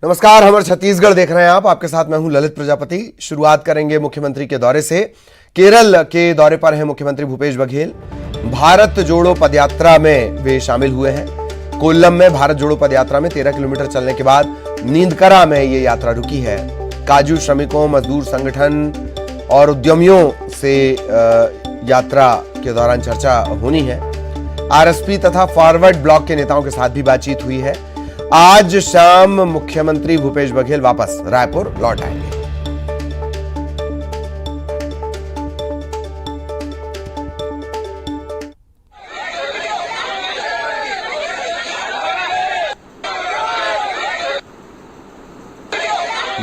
नमस्कार, हमर छत्तीसगढ़ देख रहे हैं आप। आपके साथ मैं हूं ललित प्रजापति। शुरुआत करेंगे मुख्यमंत्री के दौरे से। केरल के दौरे पर हैं मुख्यमंत्री भूपेश बघेल। भारत जोड़ो पदयात्रा में वे शामिल हुए हैं। कोल्लम में भारत जोड़ो पदयात्रा में 13 किलोमीटर चलने के बाद नींदकरा में ये यात्रा रुकी है। काजू श्रमिकों, मजदूर संगठन और उद्यमियों से यात्रा के दौरान चर्चा होनी है। आरएसपी तथा फॉरवर्ड ब्लॉक के नेताओं के साथ भी बातचीत हुई है। आज शाम मुख्यमंत्री भूपेश बघेल वापस रायपुर लौट आएंगे।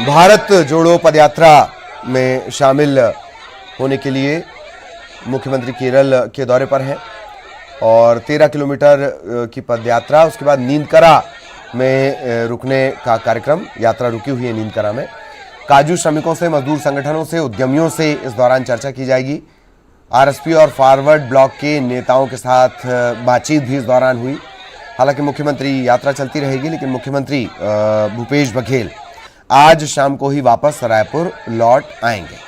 भारत जोड़ो पदयात्रा में शामिल होने के लिए मुख्यमंत्री केरल के दौरे पर हैं और 13 किलोमीटर की पदयात्रा, उसके बाद नींदकरा में रुकने का कार्यक्रम। यात्रा रुकी हुई है नींदकरा में। काजू श्रमिकों से, मजदूर संगठनों से, उद्यमियों से इस दौरान चर्चा की जाएगी। आरएसपी और फॉरवर्ड ब्लॉक के नेताओं के साथ बातचीत भी इस दौरान हुई। हालांकि मुख्यमंत्री यात्रा चलती रहेगी, लेकिन मुख्यमंत्री भूपेश बघेल आज शाम को ही वापस रायपुर लौट आएंगे।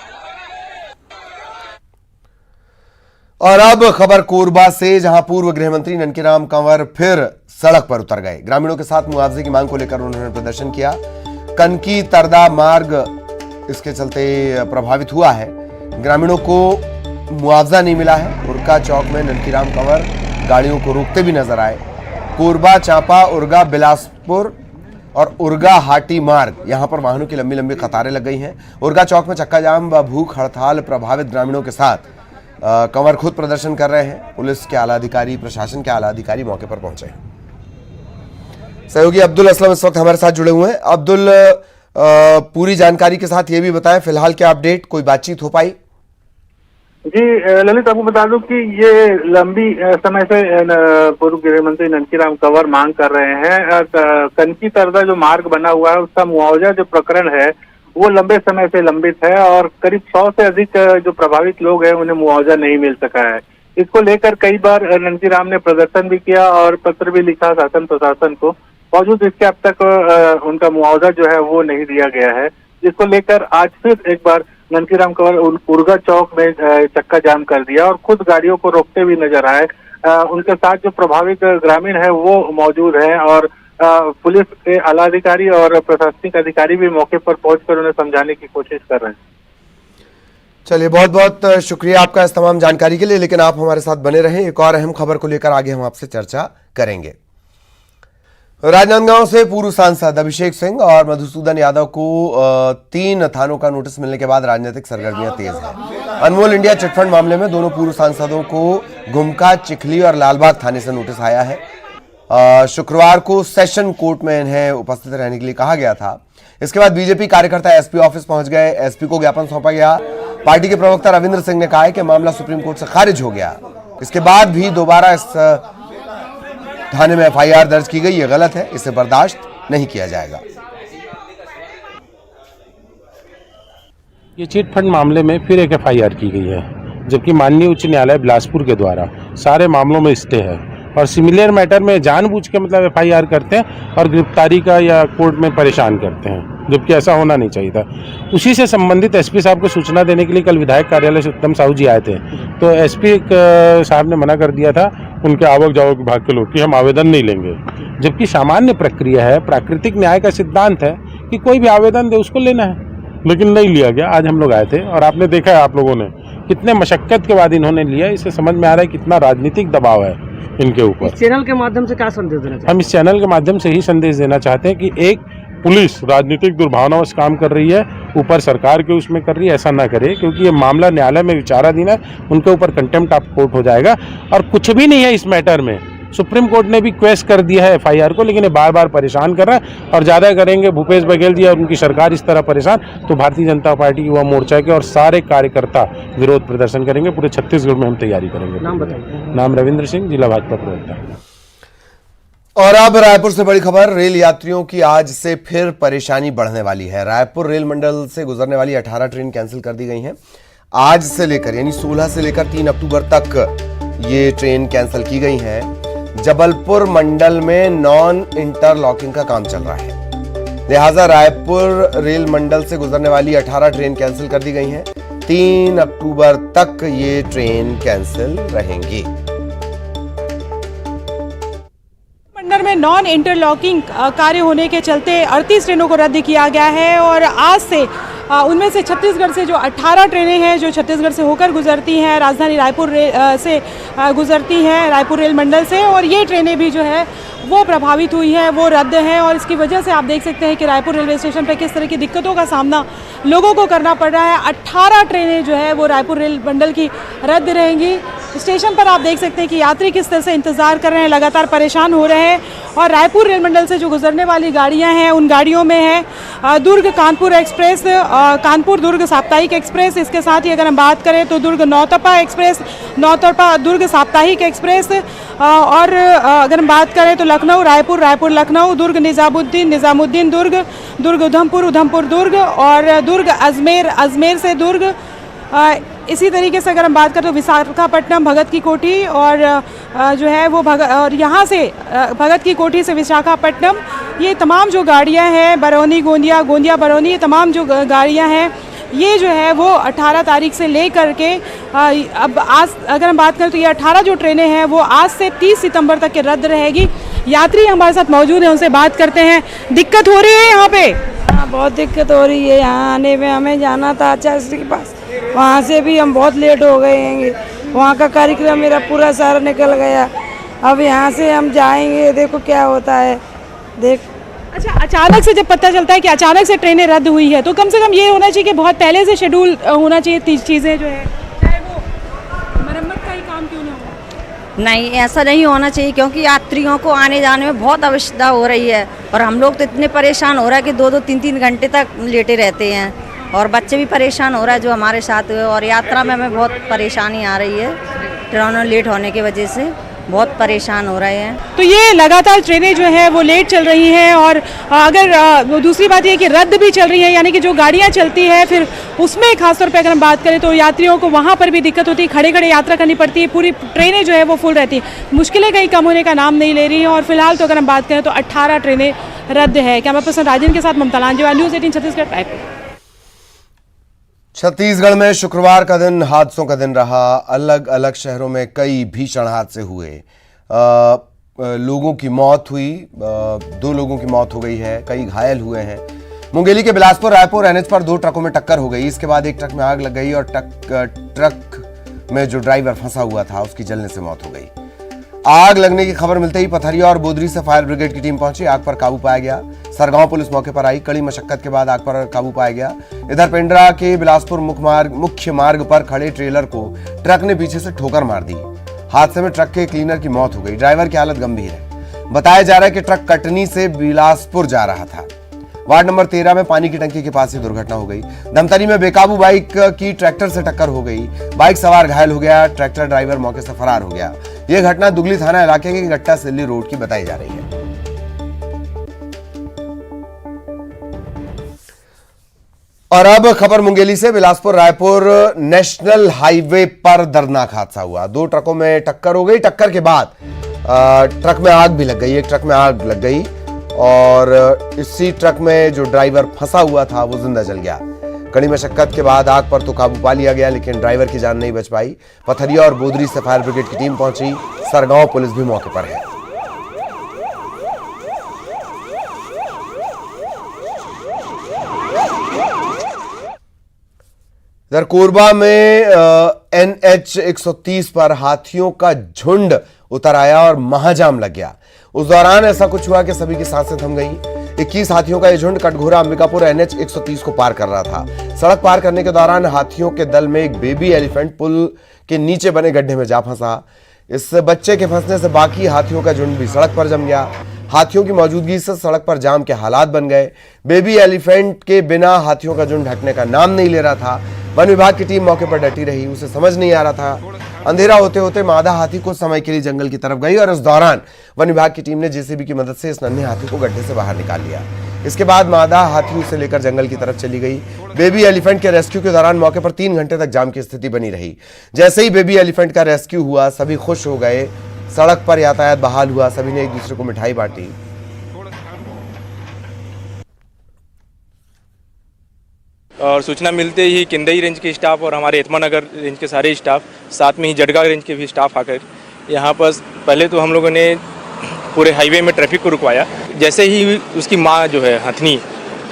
और अब खबर कोरबा से, जहां पूर्व गृह मंत्री ननकीराम कंवर फिर सड़क पर उतर गए। ग्रामीणों के साथ मुआवजे की मांग को लेकर उन्होंने प्रदर्शन किया। कनकी तरदा मार्ग इसके चलते प्रभावित हुआ है। ग्रामीणों को मुआवजा नहीं मिला है। उरगा चौक में ननकीराम कंवर गाड़ियों को रोकते भी नजर आए। कोरबा, चांपा, उरगा, बिलासपुर और उरगा हाटी मार्ग, यहां पर वाहनों की लंबी लंबी कतारें लग गई हैं। उरगा चौक में चक्का जाम व भूख हड़ताल प्रभावित ग्रामीणों के साथ कंवर खुद प्रदर्शन कर रहे हैं। पुलिस के आला अधिकारी, प्रशासन के आला अधिकारी मौके पर पहुंचे हैं। सहयोगी अब्दुल असलम इस वक्त हमारे साथ जुड़े हुए हैं। अब्दुल, पूरी जानकारी के साथ ये भी बताएं फिलहाल क्या अपडेट, कोई बातचीत हो पाई? जी ललित, आपको बता दूं कि ये लंबी समय से पूर्व गृह मंत्री ननकीराम कंवर मांग कर रहे हैं। कनकी तरदा जो मार्ग बना हुआ है उसका मुआवजा जो प्रकरण है वो लंबे समय से लंबित है और करीब 100 से अधिक जो प्रभावित लोग हैं उन्हें मुआवजा नहीं मिल सका है। इसको लेकर कई बार ननकीराम ने प्रदर्शन भी किया और पत्र भी लिखा शासन प्रशासन को। बावजूद इसके अब तक उनका मुआवजा जो है वो नहीं दिया गया है, जिसको लेकर आज फिर एक बार ननकीराम कंवर उरगा चौक में चक्का जाम कर दिया और खुद गाड़ियों को रोकते हुए नजर आए। उनके साथ जो प्रभावित ग्रामीण है वो मौजूद हैं और पुलिस के आला अधिकारी और प्रशासनिक अधिकारी भी मौके पर पहुंचकर उन्हें समझाने की कोशिश कर रहे हैं। चलिए, बहुत बहुत शुक्रिया आपका इस तमाम जानकारी के लिए। लेकिन आप हमारे साथ बने रहें, एक और अहम खबर को लेकर आगे हम आपसे चर्चा करेंगे। राजनांदगांव से पूर्व सांसद अभिषेक सिंह और मधुसूदन यादव को 3 थानों का नोटिस मिलने के बाद राजनीतिक सरगर्मियां तेज हैं। अनमोल इंडिया चिटफंड मामले में दोनों पूर्व सांसदों को गुमका, चिखली और लालबाग थाने से नोटिस आया है। शुक्रवार को सेशन कोर्ट में इन्हें उपस्थित रहने के लिए कहा गया था। इसके बाद बीजेपी कार्यकर्ता एसपी ऑफिस पहुंच गए। एसपी को ज्ञापन सौंपा गया। पार्टी के प्रवक्ता रविंद्र सिंह ने कहा है कि मामला सुप्रीम कोर्ट से खारिज हो गया। इसके बाद भी दोबारा इस थाने में एफआईआर दर्ज की गई। ये गलत है, इसे बर्दाश्त नहीं किया जाएगा। ये चिट फंड मामले में फिर एक एफआईआर की गई है, जबकि माननीय उच्च न्यायालय बिलासपुर के द्वारा सारे मामलों में स्टे है और सिमिलर मैटर में जानबूझ के मतलब एफआईआर करते हैं और गिरफ्तारी का या कोर्ट में परेशान करते हैं, जबकि ऐसा होना नहीं चाहिए था। उसी से संबंधित एसपी साहब को सूचना देने के लिए कल विधायक कार्यालय से उत्तम साहू जी आए थे, तो एसपी साहब ने मना कर दिया था उनके आवक जावक विभाग के लोग कि हम आवेदन नहीं लेंगे, जबकि सामान्य प्रक्रिया है, प्राकृतिक न्याय का सिद्धांत है कि कोई भी आवेदन दे उसको लेना है, लेकिन नहीं लिया गया। आज हम लोग आए थे और आपने देखा है, आप लोगों ने कितने मशक्कत के बाद इन्होंने लिया। इससे समझ में आ रहा है कितना राजनीतिक दबाव है इनके ऊपर। इस चैनल के माध्यम से क्या संदेश देना चाहते हैं? हम इस चैनल के माध्यम से ही संदेश देना चाहते हैं कि एक पुलिस राजनीतिक दुर्भावनावश काम कर रही है, ऊपर सरकार के उसमें कर रही है, ऐसा ना करे, क्योंकि ये मामला न्यायालय में विचाराधीन है। उनके ऊपर कंटेम्प्ट ऑफ कोर्ट हो जाएगा और कुछ भी नहीं है इस मैटर में। सुप्रीम कोर्ट ने भी क्वेश्चन कर दिया है एफआईआर को, लेकिन ये बार बार परेशान कर रहा है और ज़्यादा करेंगे भूपेश बघेल जी और उनकी सरकार इस तरह परेशान, तो भारतीय जनता पार्टी युवा मोर्चा के और सारे कार्यकर्ता विरोध प्रदर्शन करेंगे। पूरे छत्तीसगढ़ में हम तैयारी करेंगे। नाम बताइए। नाम रविंद्र सिंह, जिला भाजपा प्रवक्ता। और अब रायपुर से बड़ी खबर। रेल यात्रियों की आज से फिर परेशानी बढ़ने वाली है। रायपुर रेल मंडल से गुजरने वाली 18 ट्रेन कैंसिल कर दी गई हैं। आज से लेकर यानी 16 से लेकर 3 अक्टूबर तक ये ट्रेन कैंसिल की गई हैं। जबलपुर मंडल में नॉन इंटरलॉकिंग का काम चल रहा है। लिहाजा रायपुर रेल मंडल से गुजरने वाली 18 ट्रेन कैंसिल कर दी गई हैं। 3 अक्टूबर तक ये ट्रेन कैंसिल रहेंगी। मंडल में नॉन इंटरलॉकिंग कार्य होने के चलते 38 ट्रेनों को रद्द किया गया है और आज से उनमें से छत्तीसगढ़ से जो 18 ट्रेनें हैं जो छत्तीसगढ़ से होकर गुजरती हैं, राजधानी रायपुर से गुजरती हैं रायपुर रेल मंडल से, और ये ट्रेनें भी जो है वो प्रभावित हुई हैं, वो रद्द हैं। और इसकी वजह से आप देख सकते हैं कि रायपुर रेलवे स्टेशन पर किस तरह की दिक्कतों का सामना लोगों को करना पड़ रहा है। 18 ट्रेनें जो है वो रायपुर रेल मंडल की रद्द रहेंगी। स्टेशन पर आप देख सकते हैं कि यात्री किस तरह से इंतज़ार कर रहे हैं, लगातार परेशान हो रहे हैं। और रायपुर रेल मंडल से जो गुजरने वाली गाड़ियां हैं उन गाड़ियों में है दुर्ग कानपुर एक्सप्रेस, कानपुर दुर्ग साप्ताहिक एक्सप्रेस। इसके साथ ही अगर हम बात करें तो दुर्ग नौतपा एक्सप्रेस, नौतपा दुर्ग साप्ताहिक एक्सप्रेस, और अगर हम बात करें तो लखनऊ रायपुर, रायपुर लखनऊ, दुर्ग निजामुद्दीन, निजामुद्दीन दुर्ग, दुर्ग उधमपुर, उधमपुर दुर्ग, और दुर्ग अजमेर, अजमेर से दुर्ग। इसी तरीके से अगर हम बात करें तो विशाखापट्टनम, भगत की कोठी, और जो है वो और यहाँ से भगत की कोठी से विशाखापट्टनम, ये तमाम जो गाड़ियाँ हैं, बरौनी गोंदिया, गोंदिया बरौनी, ये तमाम जो गाड़ियाँ हैं ये जो है वो 18 तारीख से ले कर के अब आज अगर हम बात करें तो ये 18 जो ट्रेनें हैं वो आज से 30 सितंबर तक के रद्द रहेगी। यात्री हमारे साथ मौजूद हैं, उनसे बात करते हैं। दिक्कत हो रही है यहाँ पे? हाँ, बहुत दिक्कत हो रही है। यहाँ आने में हमें जाना था आचार्य के पास, वहाँ से भी हम बहुत लेट हो गए हैं। वहाँ का कार्यक्रम मेरा पूरा सारा निकल गया। अब यहाँ से हम जाएंगे, देखो क्या होता है। अच्छा, अचानक से जब पता चलता है कि अचानक से ट्रेनें रद्द हुई है तो कम से कम ये होना चाहिए कि बहुत पहले से शेड्यूल होना चाहिए चीज़ें जो है, चाहे वो मरम्मत का ही काम क्यों ना हो। नहीं, ऐसा नहीं होना चाहिए क्योंकि यात्रियों को आने जाने में बहुत असुविधा हो रही है और हम लोग तो इतने परेशान हो रहा है कि 2-2, 3-3 घंटे तक लेटे रहते हैं और बच्चे भी परेशान हो रहा है जो हमारे साथ हुए, और यात्रा में हमें बहुत परेशानी आ रही है। ट्रेनों लेट होने की वजह से बहुत परेशान हो रहे हैं। तो ये लगातार ट्रेनें जो हैं वो लेट चल रही हैं, और अगर दूसरी बात ये कि रद्द भी चल रही है, यानी कि जो गाड़ियां चलती है फिर उसमें खासतौर पे अगर हम बात करें तो यात्रियों को वहां पर भी दिक्कत होती है, खड़े खड़े यात्रा करनी पड़ती है, पूरी ट्रेनें जो है वो फुल रहती है, मुश्किलें कहीं कम होने का नाम नहीं ले रही हैं। और फिलहाल तो अगर हम बात करें तो 18 ट्रेनें रद्द है। कैमरा पर्सन राजन के साथ ममता लांजेवाल, न्यूज़ 18 छत्तीसगढ़, रायपुर। छत्तीसगढ़ में शुक्रवार का दिन हादसों का दिन रहा। अलग अलग शहरों में कई भीषण हादसे हुए। लोगों की मौत हुई, 2 लोगों की मौत हो गई है, कई घायल हुए हैं। मुंगेली के बिलासपुर रायपुर एनएच पर 2 ट्रकों में टक्कर हो गई। इसके बाद एक ट्रक में आग लग गई और ट्रक में जो ड्राइवर फंसा हुआ था उसकी जलने से मौत हो गई। आग लगने की खबर मिलते ही पथरिया और बोदरी से फायर ब्रिगेड की टीम पहुंची, आग पर काबू पाया गया। सरगांव पुलिस मौके पर आई, कड़ी मशक्कत के बाद आग पर काबू पाया गया। इधर पेंड्रा के बिलासपुर मुख्य मार्ग पर खड़े ट्रेलर को ट्रक ने पीछे से ठोकर मार दी। हादसे में ट्रक के क्लीनर की मौत हो गई। ड्राइवर की हालत गंभीर है। बताया जा रहा है कि ट्रक कटनी से बिलासपुर जा रहा था। वार्ड नंबर 13 में पानी की टंकी के पास ही दुर्घटना हो गई। धमतरी में बेकाबू बाइक की ट्रैक्टर से टक्कर हो गई, बाइक सवार घायल हो गया, ट्रैक्टर ड्राइवर मौके से फरार हो गया। यह घटना दुगली थाना इलाके के गट्टा सिल्ली रोड की बताई जा रही है। और अब खबर मुंगेली से। बिलासपुर रायपुर नेशनल हाईवे पर दर्दनाक हादसा हुआ। 2 ट्रकों में टक्कर हो गई। टक्कर के बाद ट्रक में आग भी लग गई। एक ट्रक में आग लग गई और इसी ट्रक में जो ड्राइवर फंसा हुआ था वो जिंदा जल गया। कड़ी मशक्कत के बाद आग पर तो काबू पा लिया गया, लेकिन ड्राइवर की जान नहीं बच पाई। पथरिया और बोदरी से फायर ब्रिगेड की टीम पहुंची, सरगांव पुलिस भी मौके पर है। इधर कोरबा में NH 130 पर हाथियों का झुंड उतर आया और महाजाम लग गया। उस दौरान ऐसा कुछ हुआ कि सभी की सांसें थम गईं। 21 हाथियों का यह झुंड कटघोरा अंबिकापुर NH 130 को पार कर रहा था। सड़क पार करने के दौरान हाथियों के दल में एक बेबी एलिफेंट पुल के नीचे बने गड्ढे में जा फंसा। इस बच्चे के फंसने से बाकी हाथियों का झुंड भी सड़क पर जम गया। हाथियों की मौजूदगी से सड़क पर जाम के हालात बन गए। बेबी एलिफेंट के बिना हाथियों का झुंड हटने का नाम नहीं ले रहा था। वन विभाग की टीम मौके पर डटी रही, उसे समझ नहीं आ रहा था। अंधेरा होते होते मादा हाथी कुछ समय के लिए जंगल की तरफ गई और इस दौरान वन विभाग की टीम ने जेसीबी की मदद से इस नन्हे हाथी को गड्ढे से बाहर निकाल लिया। इसके बाद मादा हाथी उसे लेकर जंगल की तरफ चली गई। बेबी एलिफेंट के रेस्क्यू के दौरान मौके पर 3 घंटे तक जाम की स्थिति बनी रही। जैसे ही बेबी एलिफेंट का रेस्क्यू हुआ, सभी खुश हो गए। सड़क पर यातायात बहाल हुआ, सभी ने एक दूसरे को मिठाई बांटी। और सूचना मिलते ही किंदई रेंज के स्टाफ और हमारे एतमा नगर रेंज के सारे स्टाफ, साथ में ही जडगा रेंज के भी स्टाफ आकर यहाँ पर पहले तो हम लोगों ने पूरे हाईवे में ट्रैफिक को रुकवाया। जैसे ही उसकी माँ जो है हथनी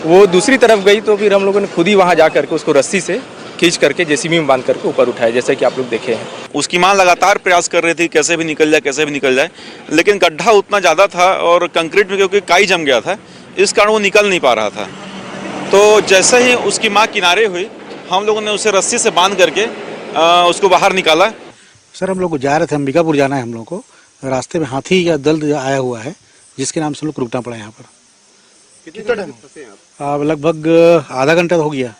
वो दूसरी तरफ गई तो फिर हम लोगों ने खुद ही वहाँ जा करके उसको रस्सी से खींच करके जेसीबी में बांध करके ऊपर उठाया, जैसे कि आप लोग देखे हैं। उसकी मां लगातार प्रयास कर रही थी कैसे भी निकल जाए, लेकिन गड्ढा उतना ज़्यादा था और कंक्रीट में क्योंकि काई जम गया था, इस कारण वो निकल नहीं पा रहा था। तो जैसे ही उसकी मां किनारे हुई, हम लोगों ने उसे रस्सी से बांध करके उसको बाहर निकाला। सर हम लोग जा रहे थे, अंबिकापुर जाना है हम लोग को, रास्ते में हाथी का दल आया हुआ है जिसके नाम से हम लोग रुकना पड़ा यहाँ पर। कितना टाइम फंसे आप? लगभग आधा घंटा हो गया।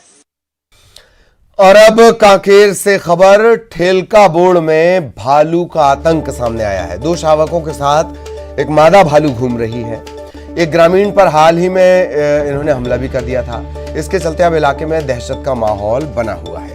और अब कांकेर से खबर, ठेलका बोर्ड में भालू का आतंक सामने आया है। 2 शावकों के साथ एक मादा भालू घूम रही है। एक ग्रामीण पर हाल ही में इन्होंने हमला भी कर दिया था। इसके चलते अब इलाके में दहशत का माहौल बना हुआ है।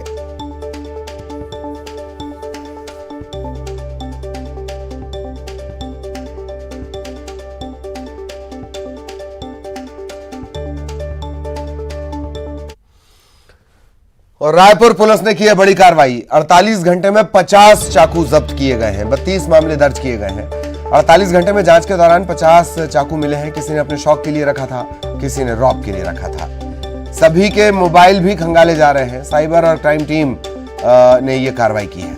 और रायपुर पुलिस ने की है बड़ी कार्रवाई। 48 घंटे में 50 चाकू जब्त किए गए हैं। 32 मामले दर्ज किए गए हैं। 48 घंटे में जांच के दौरान 50 चाकू मिले हैं। किसी ने अपने शौक के लिए रखा था, किसी ने रॉब के लिए रखा था। सभी के मोबाइल भी खंगाले जा रहे हैं। साइबर और क्राइम टीम ने यह कार्रवाई की है।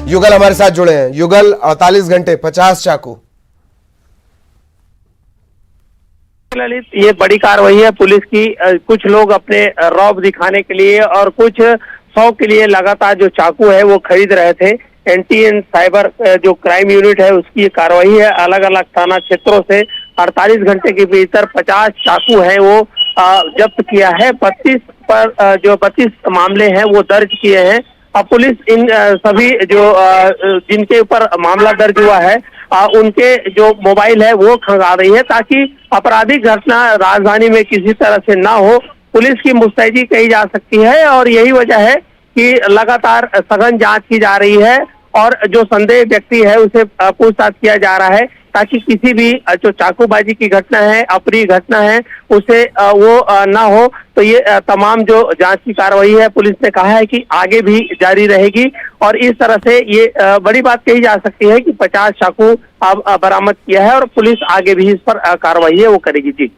युगल हमारे साथ जुड़े हैं। युगल, 48 घंटे 50 चाकू। ललित, ये बड़ी कार्रवाई है पुलिस की। कुछ लोग अपने रौब दिखाने के लिए और कुछ शौक के लिए लगातार जो चाकू है वो खरीद रहे थे। एनटीएन साइबर जो क्राइम यूनिट है उसकी ये कार्रवाई है। अलग अलग थाना क्षेत्रों से 48 घंटे के भीतर 50 चाकू हैं वो जब्त किया है। 32 मामले हैं वो दर्ज किए हैं। अब पुलिस इन सभी जो जिनके ऊपर मामला दर्ज हुआ है उनके जो मोबाइल है वो खंगा रही है ताकि आपराधिक घटना राजधानी में किसी तरह से ना हो। पुलिस की मुस्तैदी कही जा सकती है और यही वजह है कि लगातार सघन जांच की जा रही है और जो संदेह व्यक्ति है उसे पूछताछ किया जा रहा है ताकि किसी भी जो चाकूबाजी की घटना है, अप्रिय घटना है, उसे वो ना हो। तो ये तमाम जो जांच की कार्रवाई है पुलिस ने कहा है कि आगे भी जारी रहेगी और इस तरह से ये बड़ी बात कही जा सकती है कि 50 चाकू अब बरामद किया है और पुलिस आगे भी इस पर कार्रवाई है वो करेगी। जी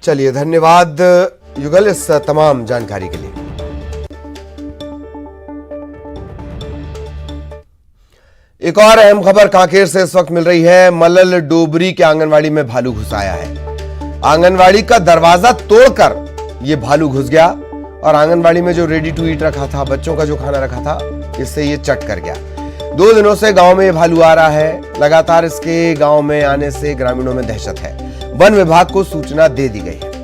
चलिए, धन्यवाद युगल इस तमाम जानकारी के लिए। एक और अहम खबर कांकेर से इस वक्त मिल रही है। मल्ल डोबरी के आंगनवाड़ी में भालू घुस आया है। आंगनवाड़ी का दरवाजा तोड़कर यह भालू घुस गया और आंगनवाड़ी में जो रेडी टू ईट रखा था, बच्चों का जो खाना रखा था, इससे ये चट कर गया। 2 दिनों से गांव में ये भालू आ रहा है। लगातार इसके गांव में आने से ग्रामीणों में दहशत है। वन विभाग को सूचना दे दी गई है।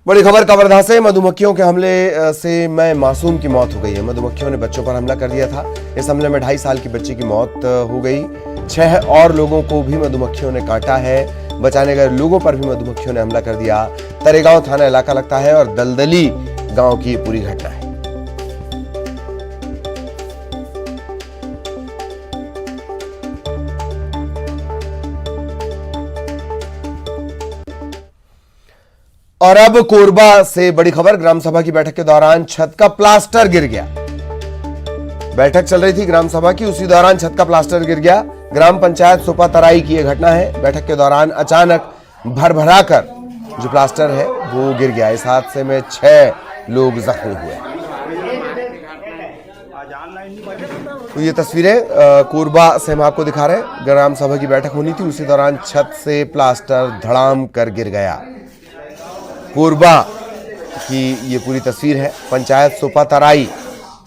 बड़ी खबर कवर्धा से, मधुमक्खियों के हमले से मैं मासूम की मौत हो गई है। मधुमक्खियों ने बच्चों पर हमला कर दिया था। इस हमले में 2.5 साल की बच्ची की मौत हो गई। 6 और लोगों को भी मधुमक्खियों ने काटा है। बचाने गए लोगों पर भी मधुमक्खियों ने हमला कर दिया। तरेगांव थाना इलाका लगता है और दलदली गांव की पूरी घटना है। और अब कोरबा से बड़ी खबर, ग्राम सभा की बैठक के दौरान छत का प्लास्टर गिर गया। बैठक चल रही थी ग्राम सभा की, उसी दौरान छत का प्लास्टर गिर गया। ग्राम पंचायत सुपा तराई की यह घटना है। बैठक के दौरान अचानक भरभराकर जो प्लास्टर है वो गिर गया। इस हादसे में 6 लोग जख्मी हुए। तो ये तस्वीरें कोरबा से हम आपको दिखा रहे हैं। ग्राम सभा की बैठक होनी थी, उसी दौरान छत से प्लास्टर धड़ाम कर गिर गया। कोरबा की ये पूरी तस्वीर है। पंचायत सुपा तराई,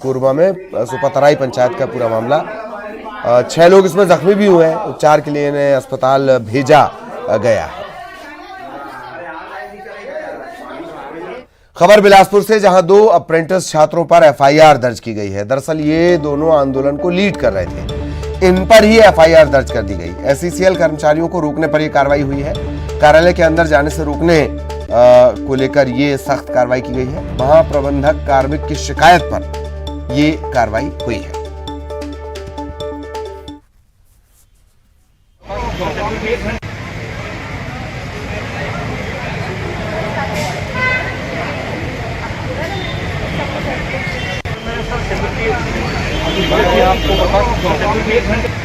कोरबा में सुपा तराई पंचायत का पूरा मामला। 6 लोग इसमें जख्मी भी हुए हैं। उपचार के लिए इन्हें अस्पताल भेजा गया है। खबर बिलासपुर से, जहां 2 अप्रेंटिस छात्रों पर एफआईआर दर्ज की गई है। दरअसल ये दोनों आंदोलन को लीड कर रहे थे। इन पर ही एफआईआर दर्ज कर दी गई। एसईसीएल कर्मचारियों को रोकने पर यह कार्रवाई हुई है। कार्यालय के अंदर जाने से रोकने को लेकर ये सख्त कार्रवाई की गई है। महाप्रबंधक कार्मिक की शिकायत पर ये कार्रवाई हुई है। आपको बता सकता हूँ